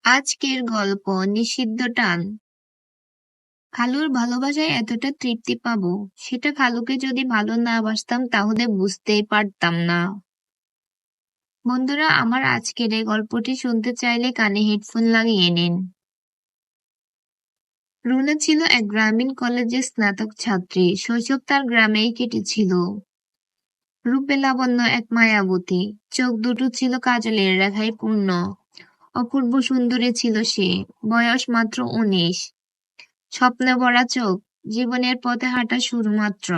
আজকের গল্প নিষিদ্ধ টান। খালুর ভালোবাসায় এতটা তৃপ্তি পাবো, সেটা খালুকে যদি ভালো না বাসতাম তাহলে বুঝতেই পারতাম না। বন্ধুরা, আমার আজকের এই গল্পটি শুনতে চাইলে কানে হেডফোন লাগিয়ে নিন। রুনা ছিল এক গ্রামীণ কলেজের স্নাতক ছাত্রী। শৈশব তার গ্রামেই কেটেছিল। রূপে লাবণ্য এক মায়াবতী, চোখ দুটো ছিল কাজলের রেখায় পূর্ণ। অপূর্ব সুন্দরী ছিল সে, বয়স মাত্র 19। স্বপ্নে ভরা চোখ, জীবনের পথে হাঁটা শুরু মাত্র।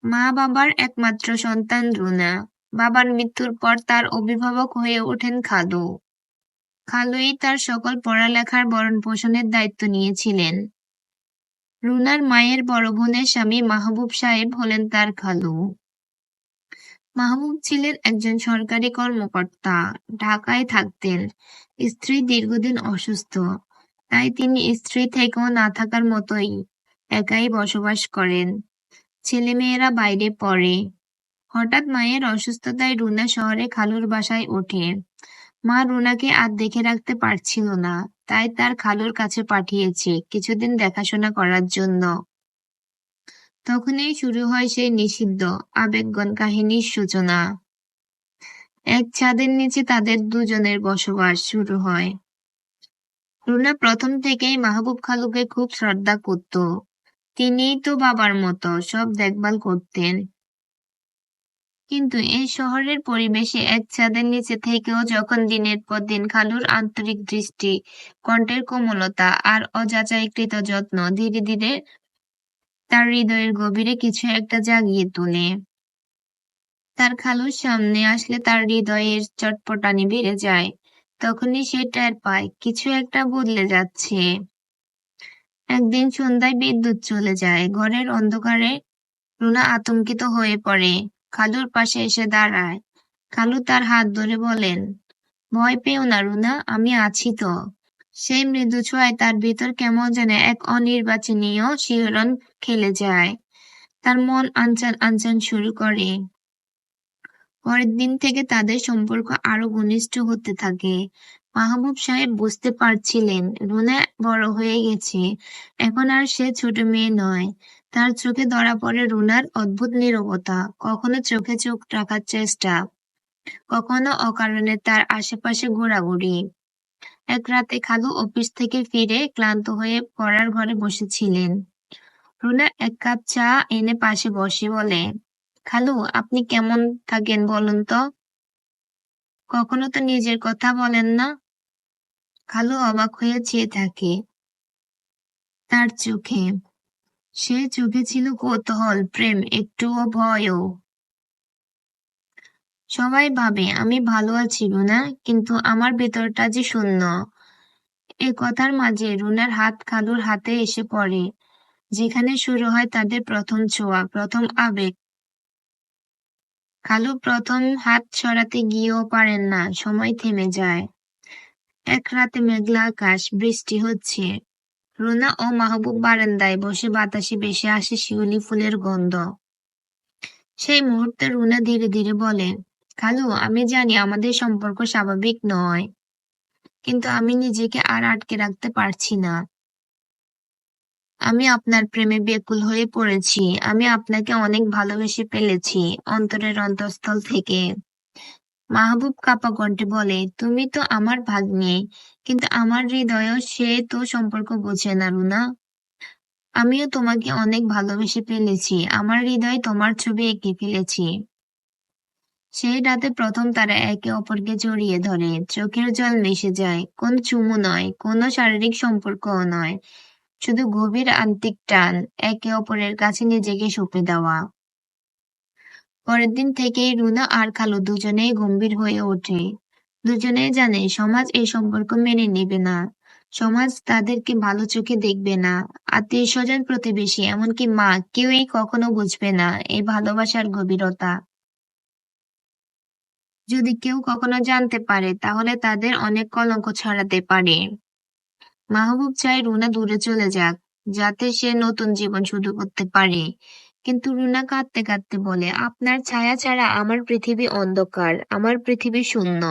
মা বাবার একমাত্র সন্তান রুনা। বাবার মৃত্যুর পর তার অভিভাবক হয়ে ওঠেন খালু। খালুই তার সকল পড়ালেখার ভরণ পোষণের দায়িত্ব নিয়েছিলেন। রুনার মায়ের বড় বোনের স্বামী মাহবুব সাহেব হলেন তার খালু। মাহবুব ছিলেন একজন সরকারি কর্মকর্তা, ঢাকায় থাকতেন। স্ত্রী দীর্ঘদিন অসুস্থ, তাই তিনি স্ত্রী থেকেও না থাকার মতোই একাই বসবাস করেন। ছেলেমেয়েরা বাইরে পড়ে। হঠাৎ মায়ের অসুস্থতায় রুনা শহরে খালুর বাসায় ওঠে। মা রুনাকে আর দেখে রাখতে পারছিল না, তাই তার খালুর কাছে পাঠিয়েছে কিছুদিন দেখাশোনা করার জন্য। তখনই শুরু হয় সেই নিষিদ্ধ আবেগঘন কাহিনীর সূচনা। এক ছাদের নিচে তাদের দুজনের বসবাস শুরু হয়। রুনা প্রথম থেকেই মাহবুব খালুকে খুব শ্রদ্ধা করত। তিনিই তো বাবার মতো সব দেখভাল করতেন। কিন্তু এই শহরের পরিবেশে এক ছাদের নিচে থেকেও যখন দিনের পর দিন খালুর আন্তরিক দৃষ্টি, কণ্ঠের কোমলতা আর অযাচাইকৃত যত্ন ধীরে ধীরে তার হৃদয়ের গভীরে কিছু একটা জাগিয়ে তোলে। তার খালুর সামনে আসলে তার হৃদয়ের চটপটানি বেড়ে যায়। তখনই সে টের পায় কিছু একটা বদলে যাচ্ছে। একদিন সন্ধ্যায় বিদ্যুৎ চলে যায়। ঘরের অন্ধকারে রুনা আতঙ্কিত হয়ে পড়ে। খালুর পাশে এসে দাঁড়ায়। খালু তার হাত ধরে বলেন, ভয় পেও না রুনা, আমি আছি তো। সেই মৃদু ছোঁয়ায় তার ভিতর কেমন যেন এক অনির্বাচনীয় শিহরণ খেলে যায়। তার মন আনচান আনচান শুরু করে। পরের দিন থেকে তাদের সম্পর্ক আরো ঘনিষ্ঠ হতে থাকে। মাহবুব সাহেব বুঝতে পারছিলেন রুনা বড় হয়ে গেছে, এখন আর সে ছোট মেয়ে নয়। তার চোখে ধরা পড়ে রুনার অদ্ভুত নীরবতা, কখনো চোখে চোখ রাখার চেষ্টা, কখনো অকারণে তার আশেপাশে ঘোরাঘুরি। এক রাতে খালু অফিস থেকে ফিরে ক্লান্ত হয়ে পড়ার ঘরে বসেছিলেন। রুনা এক কাপ চা এনে পাশে বসে বলে, খালু, আপনি কেমন থাকেন বলুন তো? কখনো তো নিজের কথা বলেন না। খালু অবাক হয়ে চেয়ে থাকে তার চোখে। সে চোখে ছিল কৌতূহল, প্রেম, একটুও ভয়ও। সবাই ভাবে আমি ভালো আছি রুনা, কিন্তু আমার ভেতরটা যে শূন্য। এ কথার মাঝে রুনার হাত খালুর হাতে এসে পড়ে, যেখানে শুরু হয় তাদের প্রথম ছোঁয়া, প্রথম আবেগ। খালু প্রথম হাত সরাতে গিয়েও পারেন না, সময় থেমে যায়। এক রাতে মেঘলা আকাশ, বৃষ্টি হচ্ছে। রুনা ও মাহবুব বারান্দায় বসে, বাতাসে ভেসে আসে শিউলি ফুলের গন্ধ। সেই মুহূর্তে রুনা ধীরে ধীরে বলে, খালু, আমি জানি আমাদের সম্পর্ক স্বাভাবিক নয়, কিন্তু আমি নিজেকে আর আটকে রাখতে পারছি না। আমি আপনার প্রেমে ব্যাকুল হয়ে পড়েছি। আমি আপনাকে অনেক ভালোবেসে ফেলেছি, অন্তরের অন্তঃস্থল থেকে। মাহবুব কাঁপা কণ্ঠে বলে, তুমি তো আমার ভাগ্নে, কিন্তু আমার হৃদয়ও সে তো সম্পর্ক বোঝে না রুনা। আমিও তোমাকে অনেক ভালোবেসে ফেলেছি, আমার হৃদয়ে তোমার ছবি এঁকে ফেলেছি। সেই রাতে প্রথম তারা একে অপরকে জড়িয়ে ধরে, চোখের জল মিশে যায়। কোনো চুমু নয়, কোনো শারীরিক সম্পর্কও নয়, শুধু গভীর আন্তিক টান, একে অপরের কাছে নিজেকে সঁপে দেওয়া। পরের দিন থেকেই রুনা আর খালু দুজনেই গম্ভীর হয়ে ওঠে। দুজনেই জানে সমাজ এই সম্পর্ক মেনে নেবে না। সমাজ তাদেরকে ভালো চোখে দেখবে না। আত্মীয় স্বজন, প্রতিবেশী, এমনকি মা, কেউই কখনো বুঝবে না এই ভালোবাসার গভীরতা। যদি কেউ কখনো জানতে পারে তাহলে তাদের অনেক কলঙ্ক ছড়াতে পারে। মাহবুব চায় রুনা দূরে চলে যাক, যাতে সে নতুন জীবন শুরু করতে পারে। কিন্তু রুনা কাঁদতে কাঁদতে বলে, আপনার ছায়া ছাড়া আমার পৃথিবী অন্ধকার, আমার পৃথিবী শূন্য,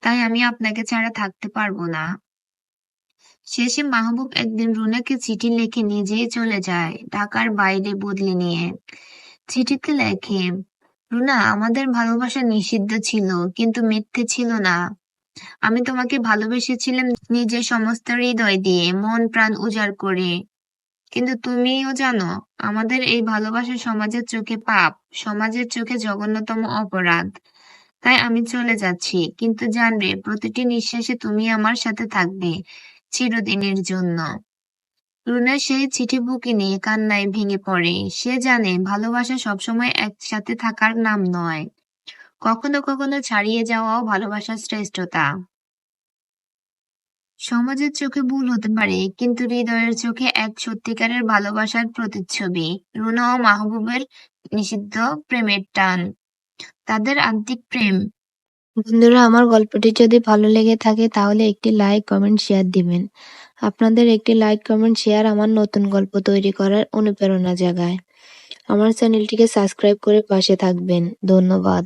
তাই আমি আপনাকে ছাড়া থাকতে পারবো না। শেষে মাহবুব একদিন রুনাকে চিঠি লিখে নিজেই চলে যায় ঢাকার বাইরে বদলি নিয়ে। চিঠিতে লেখে, রুনা, আমাদের ভালোবাসা নিষিদ্ধ ছিল, কিন্তু মিথ্যে ছিল না। আমি তোমাকে ভালোবেসেছিলাম নিজের সমস্ত হৃদয় দিয়ে, মন প্রাণ উজাড় করে। কিন্তু তুমিও জানো, আমাদের এই ভালোবাসা সমাজের চোখে পাপ, সমাজের চোখে জঘন্যতম অপরাধ। তাই আমি চলে যাচ্ছি, কিন্তু জানবে প্রতিটি নিঃশ্বাসে তুমি আমার সাথে থাকবে, চিরদিনের জন্য। রুনা সেই চিঠি বুকে নিয়ে কান্নায় ভেঙে পড়ে। সে জানে ভালোবাসা সবসময় একসাথে থাকার নাম নয়, কখনো কখনো ছাড়িয়ে যাওয়াও ভালোবাসার শ্রেষ্ঠতা। সমাজের চোখে ভুল হতে পারে, কিন্তু হৃদয়ের চোখে এক সত্যিকারের ভালোবাসার প্রতিচ্ছবি। রুনা ও মাহবুবের নিষিদ্ধ প্রেমের টান, তাদের আন্তিক প্রেম। বন্ধুরা, আমার গল্পটি যদি ভালো লেগে থাকে তাহলে একটি লাইক, কমেন্ট, শেয়ার দিবেন। আপনাদের একটি লাইক, কমেন্ট, শেয়ার আমার নতুন গল্প তৈরি করার অনুপ্রেরণা জাগায়। আমার চ্যানেলটিকে সাবস্ক্রাইব করে পাশে থাকবেন। ধন্যবাদ।